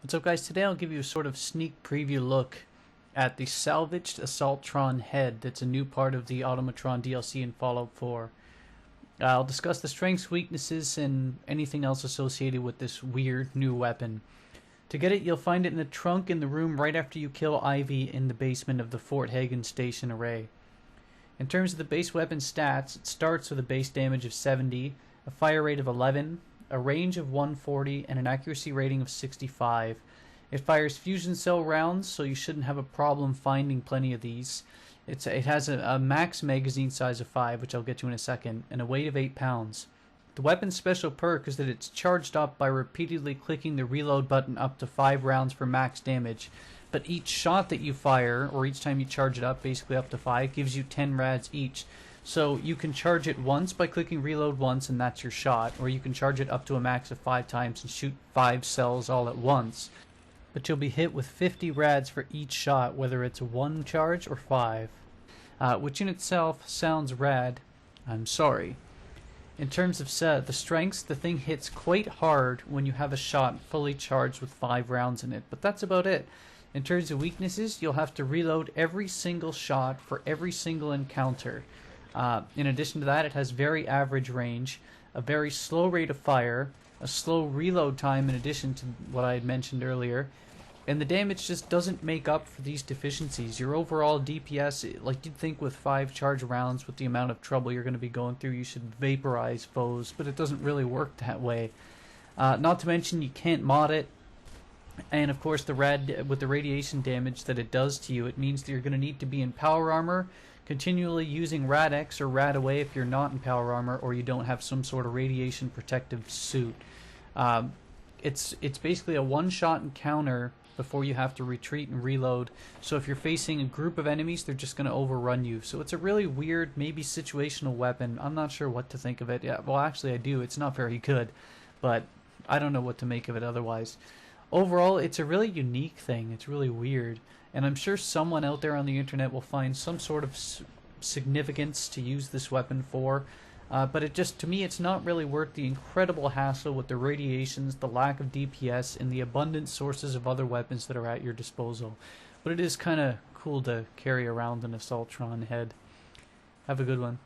What's up, guys? Today I'll give you a sort of sneak preview look at the Salvaged Assaultron head that's a new part of the Automatron DLC in Fallout 4. I'll discuss the strengths, weaknesses, and anything else associated with this weird new weapon. To get it, you'll find it in the trunk in the room right after you kill Ivy in the basement of the Fort Hagen Station Array. In terms of the base weapon stats, it starts with a base damage of 70, a fire rate of 11, a range of 140, and an accuracy rating of 65. It fires fusion cell rounds, so you shouldn't have a problem finding plenty of these. It has a max magazine size of 5, which I'll get to in a second, and a weight of 8 pounds. The weapon's special perk is that it's charged up by repeatedly clicking the reload button up to 5 rounds for max damage. But each shot that you fire, or each time you charge it up, basically up to 5, gives you 10 rads each. So you can charge it once by clicking reload once and that's your shot, or you can charge it up to a max of 5 times and shoot 5 cells all at once. But you'll be hit with 50 rads for each shot, whether it's 1 charge or 5. Which in itself sounds rad. I'm sorry. In terms of the strengths, the thing hits quite hard when you have a shot fully charged with 5 rounds in it, but that's about it. In terms of weaknesses, you'll have to reload every single shot for every single encounter. In addition to that, it has very average range, a very slow rate of fire, a slow reload time in addition to what I had mentioned earlier, and the damage just doesn't make up for these deficiencies. Your overall DPS, like you'd think with 5 charge rounds, with the amount of trouble you're going to be going through, you should vaporize foes, but it doesn't really work that way. Not to mention you can't mod it, and of course with the radiation damage that it does to you, it means that you're going to need to be in power armor, continually using Rad-X or Rad-Away if you're not in power armor or you don't have some sort of radiation protective suit. It's basically a one-shot encounter before you have to retreat and reload. So if you're facing a group of enemies, they're just going to overrun you. So it's a really weird, maybe situational weapon. I'm not sure what to think of it. Yeah, well, actually I do. It's not very good, but I don't know what to make of it otherwise. Overall, it's a really unique thing. It's really weird. And I'm sure someone out there on the internet will find some sort of significance to use this weapon for. But to me, it's not really worth the incredible hassle with the radiations, the lack of DPS, and the abundant sources of other weapons that are at your disposal. But it is kind of cool to carry around an Assaultron head. Have a good one.